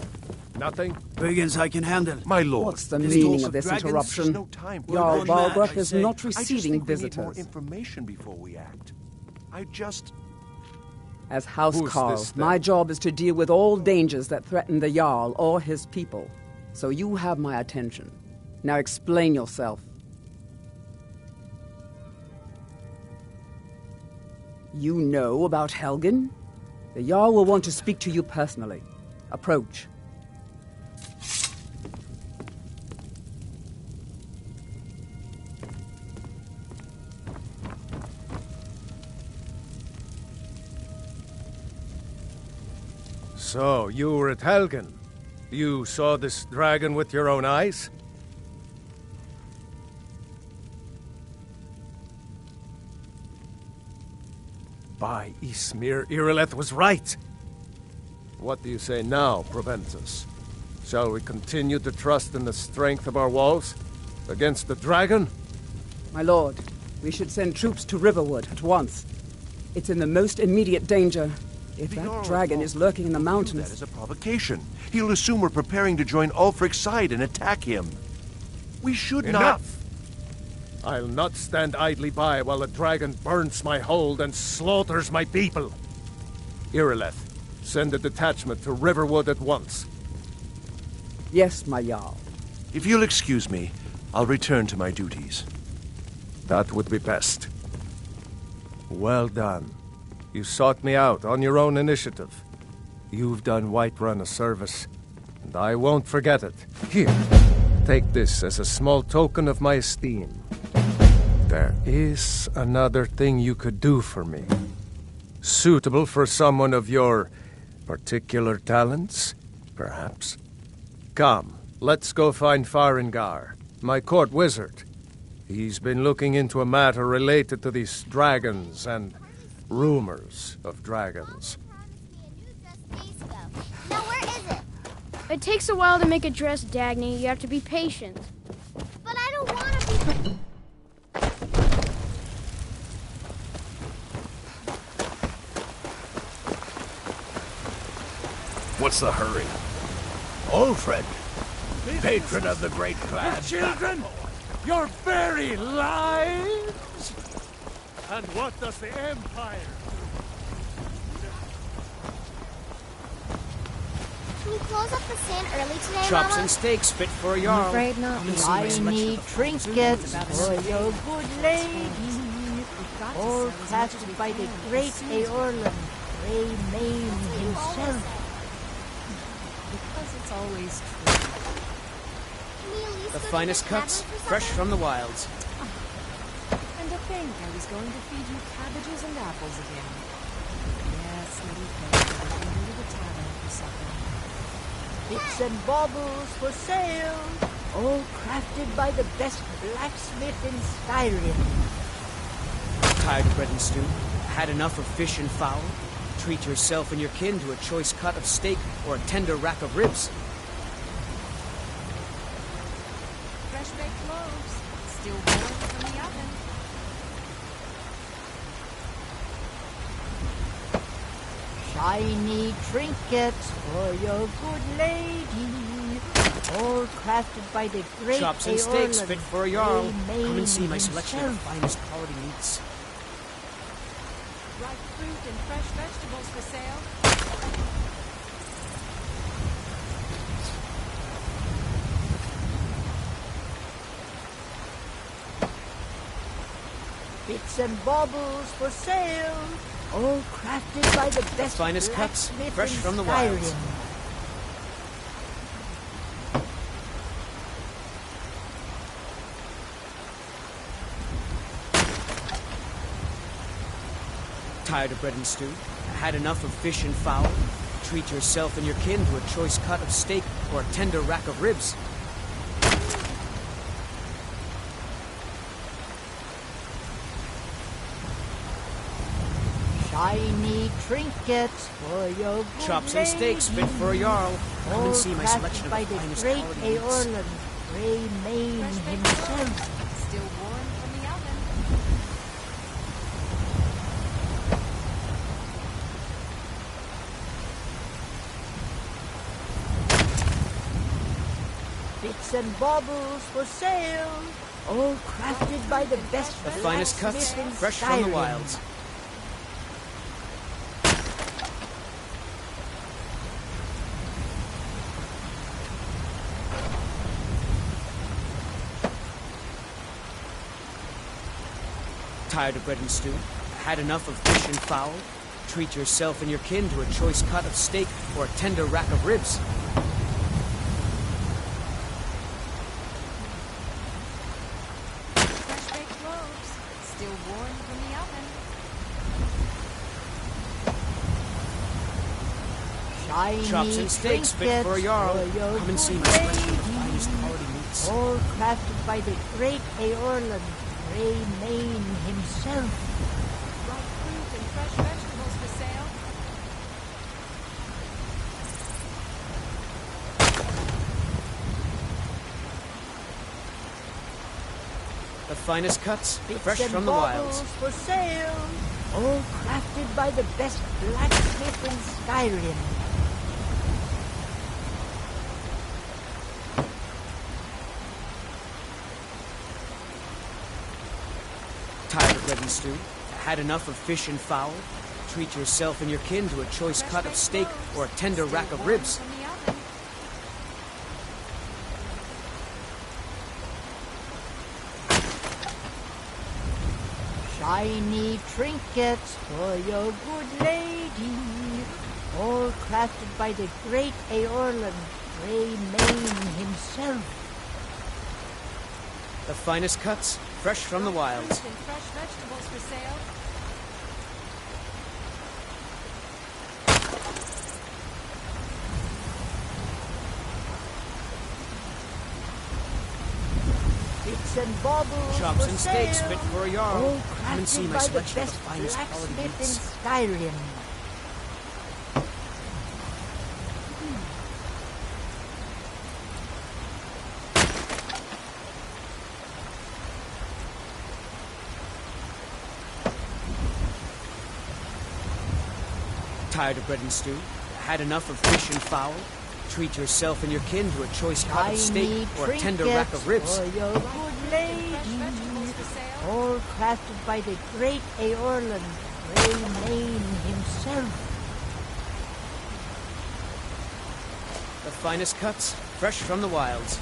Nothing? Brigands I can handle. My lord. What's the meaning of this interruption? No time for Jarl that. Balgruuf is not I just receiving think we need visitors. more information before we act. I just... As House Who's Carl, this, then? my job is to deal with all dangers that threaten the Jarl or his people. So you have my attention. Now explain yourself. You know about Helgen? The Jarl will want to speak to you personally. Approach. So, you were at Helgen. You saw this dragon with your own eyes? By Ysmir, Irileth was right. What do you say now, Proventus? Shall we continue to trust in the strength of our walls? Against the dragon? My lord, we should send troops to Riverwood at once. It's in the most immediate danger. If that dragon is lurking in the mountains... That is a provocation. He'll assume we're preparing to join Ulfric's side and attack him. We should not... Enough! I'll not stand idly by while the dragon burns my hold and slaughters my people. Irileth, send a detachment to Riverwood at once. Yes, my Jarl. If you'll excuse me, I'll return to my duties. That would be best. Well done. You sought me out on your own initiative. You've done Whiterun a service, and I won't forget it. Here, take this as a small token of my esteem. There is another thing you could do for me. Suitable for someone of your particular talents, perhaps. Come, let's go find Farengar, my court wizard. He's been looking into a matter related to these dragons and rumors of dragons. Now where is it? It takes a while to make a dress, Dagny. You have to be patient. But I don't want to be... What's the hurry? Ulfred, patron of the great clan. Children, your very lives? And what does the Empire Can we close up the stand early today, Chops Mama? and steaks fit for a yarl. I'm afraid not. I need trinkets for your good lady, all crafted by the great Eorlund, Grey Mane himself. Because it's always true. The finest cuts, fresh from the wilds. And to think I was going to feed you cabbages and apples again. Yes, little thing, we can go to the tavern for supper. Bits and baubles for sale, all crafted by the best blacksmith in Skyrim. Tired of bread and stew? Had enough of fish and fowl? Treat yourself and your kin to a choice cut of steak or a tender rack of ribs. Fresh baked loaves, still warm from the oven. Shiny trinkets for your good lady, all crafted by the great Chops and steaks Eorlund, fit for a yarl. Grey Come and see my Mane selection of the himself. finest quality meats. Ripe fruit and fresh vegetables for sale. Bits and baubles for sale, all crafted by the best finest cuts, blacksmith fresh in from the Skyrim. wilds. Tired of bread and stew? Had enough of fish and fowl? Treat yourself and your kin to a choice cut of steak or a tender rack of ribs. Shiny trinkets for your good Chops and steaks fit for a yarl. Come all and see my crafted selection of by the the finest great quality meats. Eorlund, Grey Mane himself. Still warm from the oven. Bits and baubles for sale, all crafted by the best The finest cuts, blacksmith in fresh from the Skyrim. wilds. Tired of bread and stew? Had enough of fish and fowl? Treat yourself and your kin to a choice cut of steak or a tender rack of ribs. Fresh baked loaves, still warm from the oven. Shiny Chops and steaks fit for a yarl. Come and see my selection of the finest quality meats. all crafted by the great Eorlund, Grey Mane himself. Ripe fruit and fresh vegetables for sale. The finest cuts, Bits fresh and from the wilds. baubles for sale, all crafted by the best blacksmith in Skyrim. Tired of bread and stew? Had enough of fish and fowl? Treat yourself and your kin to a choice cut of steak or a tender rack of ribs. From the oven. Shiny trinkets for your good lady, all crafted by the great Eorlund, Grey Mane himself. The finest cuts, fresh from the wilds. Fruit and fresh vegetables for sale. Bits and baubles Chops for and steaks sale, fit for a yarl. all Come and see crafted my by the selection of best the finest quality blacksmith meats. in Skyrim. tired of bread and stew? Had enough of fish and fowl? Treat yourself and your kin to a choice cut of steak or a tender rack of ribs. For your good lady, all crafted by the great Eorlan, Greymane himself. The finest cuts, fresh from the wilds.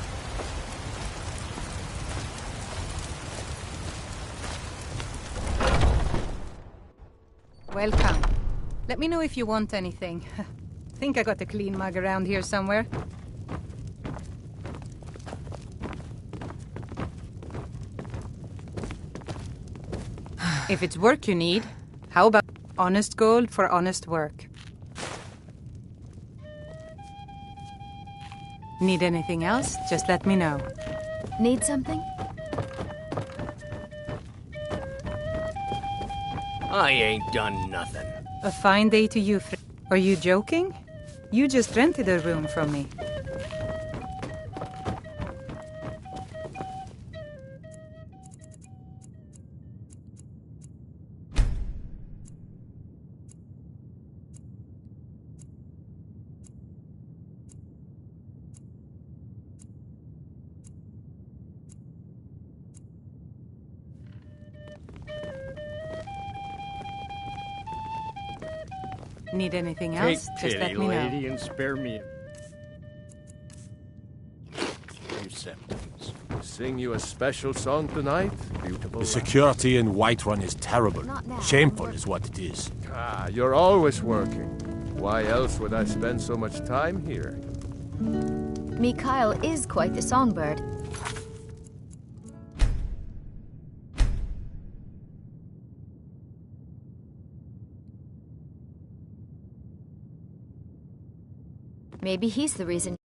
Welcome. Let me know if you want anything. Think I got a clean mug around here somewhere. If it's work you need, how about honest gold for honest work? Need anything else? Just let me know. Need something? I ain't done nothing. A fine day to you, Are you joking? You just rented a room from me. Need anything else? Just let me know. Lady, and spare me a few symptoms. Sing you a special song tonight, beautiful. The security in Whiterun is terrible. Shameful is what it is. Ah, you're always working. Why else would I spend so much time here? Mikhail is quite the songbird. Maybe he's the reason